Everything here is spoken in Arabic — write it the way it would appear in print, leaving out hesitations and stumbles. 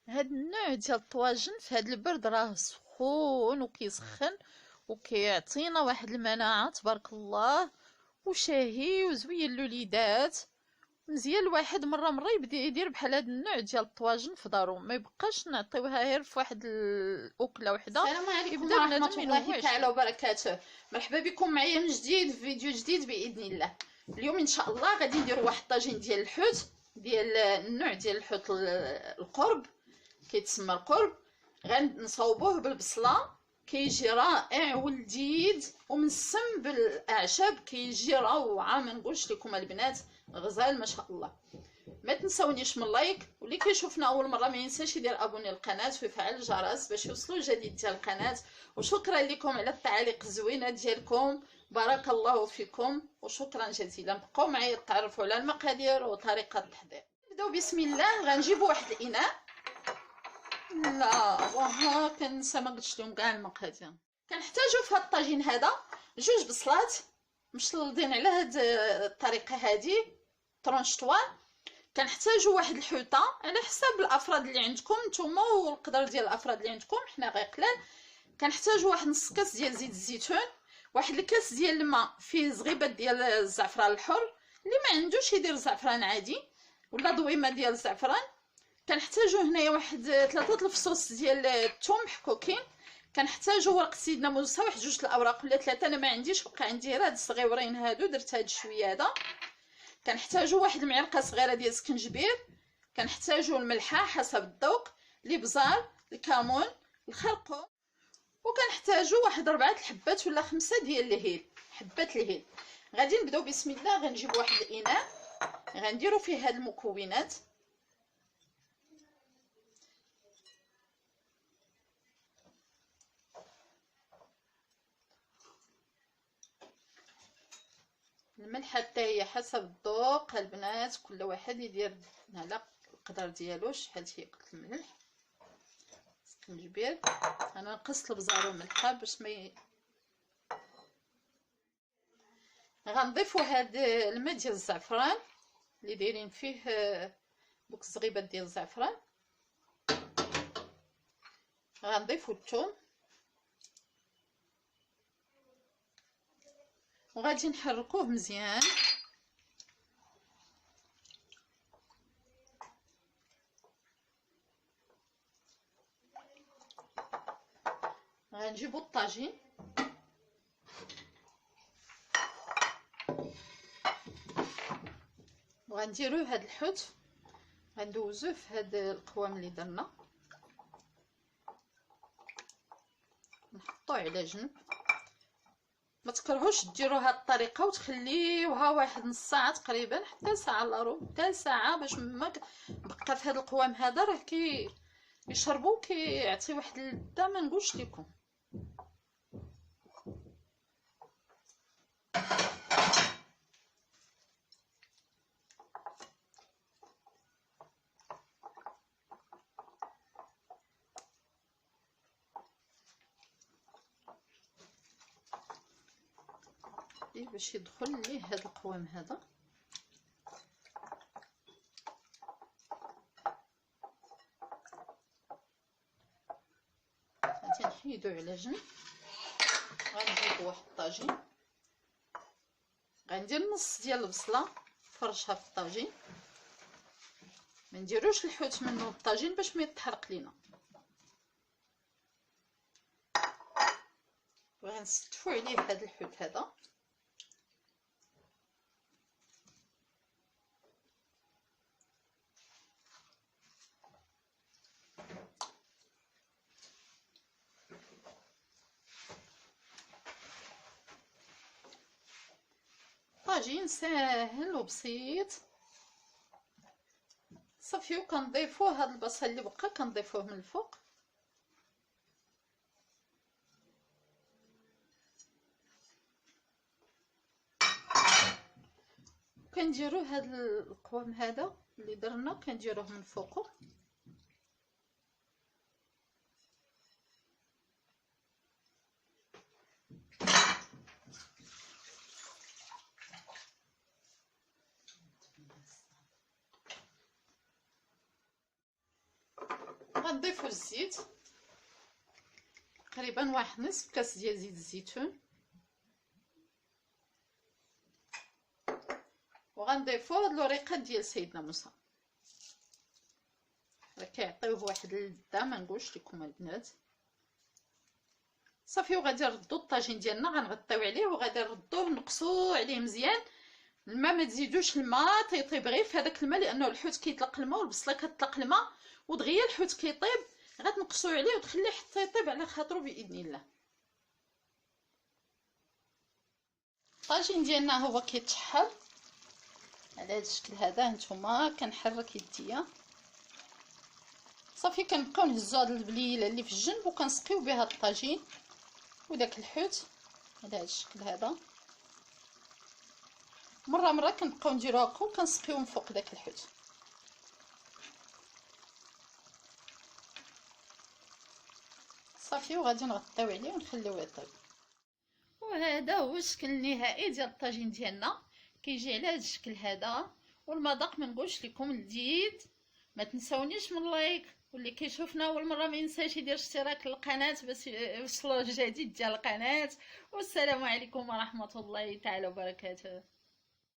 هاد النوع ديال الطواجن في هاد البرد راه سخون وكيسخن وكيعطينا واحد المناعة تبارك الله، وشهي وزوين للوليدات. مزيان الواحد مرة يبدا يدير بحال هاد النوع ديال الطواجن في دارو، ما يبقاش نعطيوها غير في واحد الاكله وحده. السلام عليكم يبدا ورحمة بنادم الله ينوع تعالى شويه. وبركاته. مرحبا بكم معايا من جديد في فيديو جديد بإذن الله. اليوم إن شاء الله غادي نديروا واحد الطاجين ديال الحوت، ديال النوع ديال الحوت القرب، كيتسمى القرب. غنصاوبوه بالبصلة، كيجي رائع ولذيذ ومنسم بالأعشاب، كيجي روعة ما نقولش لكم البنات، غزال ما شاء الله. ما تنسونيش من لايك، واللي كيشوفنا اول مره ما ينساش يدير ابوني للقناه ويفعل الجرس باش يوصلوا جديد ديال القناه. وشكرا لكم على التعاليق الزوينه ديالكم، بارك الله فيكم وشكرا جزيلا. بقوا معايا تعرفوا على المقادير وطريقه التحضير. نبداو بسم الله. غنجيبوا واحد الاناء. لا وها كنسى ما قلتش لهم كاع المقادير. كنحتاجوا في هذا الطاجين هذا جوج بصلات مشلضين على هاد الطريقه هذه طرونشطوار. كنحتاجوا واحد الحوته على حساب الافراد اللي عندكم نتوما والقدر ديال الافراد اللي عندكم، حنا غير قلال. كنحتاجوا واحد نص كاس ديال زيت الزيتون، واحد الكاس ديال الماء فيه زغيبه ديال الزعفران الحر، اللي ما عندوش يدير زعفران عادي ولا ضويمه ديال الزعفران. كنحتاجوا هنايا واحد 3 الفصوص ديال الثوم محكوكين. كنحتاجوا ورق سيدنا موسى واحد 2 الاوراق ولا 3، انا ما عنديش، بقى عندي غير هاد الصغيورين هادو، درت هاد شويه هذا. كنحتاجوا واحد المعلقه صغيره ديال السكنجبير. كنحتاجوا الملحه حسب الذوق، الابزار، الكمون، الخرقوم. وكنحتاجوا واحد 4 الحبات ولا 5 ديال الهيل، حبات الهيل. غادي نبداو بسم الله. غنجيب واحد الاناء غنديروا فيه هاد المكونات. الملحه حتى هي حسب الذوق البنات، كل واحد يدير على القدر ديالو شحال تياكل الملح. السكنجبير انا نقصت البزار والملحه باش ما غنضيفوا هاد الماء ديال الزعفران اللي دايرين فيه دوك الزغيبات ديال الزعفران. غنضيفوا الثوم وغادي نحركوه مزيان. غنجيبوا الطاجين وغنديروا هاد الحوت، غندوزوه في هاد القوام اللي درنا، نحطوه على جنب. ما تكرهوش ديروا هاد الطريقه وتخليوها واحد نص ساعه تقريبا حتى ساعه الا ربع حتى ساعه، باش ما بقى في هاد القوام هذا راه يشربوا كيعطي واحد اللذه ما نقولش لكم. باش يدخل ليه هذا القوام هذا. غادي نحيدو على جنب. غنجيب واحد الطاجين، غندير نص ديال البصله فرشها في الطاجين. ما نديروش الحوت منه الطاجين باش ما يتحرق لينا. وغنستفوا عليه هذا الحوت هذا. طاجين ساهل وبسيط. صافي. وكنضيفوه هذا البصل اللي بقى كنضيفوه من الفوق. كنديروا هذا القوام هذا اللي درنا كنديروه من فوقه. غنضيفو الزيت تقريبا واحد نصف كاس ديال زيت الزيتون، وغنضيفو هاد الوريقات ديال سيدنا موسى، راه كيعطيوه واحد اللذه ما نقولش لكم البنات. صافي وغادي نردو الطاجين ديالنا، غنغطيو عليه وغادي نردوه نقصو عليه مزيان. الماء ما تزيدوش الماء، تيطيب غير في هذاك الماء لانه الحوت كيطلق الماء والبصله كتطلق الماء، ودغيا الحوت كيطيب غتنقصو عليه وتخليه حتى يطيب على خاطرو باذن الله. الطاجين ديالنا هو كيتشحر على هذا الشكل هذا. هانتوما كنحرك يديا صافي، كنبقاو نهزو هاد البليله اللي في الجنب وكنسقيو بها الطاجين وداك الحوت على هذا الشكل هذا. مره كنبقاو نديرو هكا وكنسقيو من فوق داك الحوت. صافي وغادي نغطيو عليه ونخليوه يطيب. وهذا هو الشكل النهائي ديال الطاجين ديالنا، كيجي على هذا الشكل هذا. والمذاق ما نقولش لكم لذيذ. ما تنساونيش من لايك، واللي كيشوفنا اول مره ما ينساش يدير اشتراك للقناه باش يوصلوا الجديد ديال القناه. والسلام عليكم ورحمه الله تعالى وبركاته.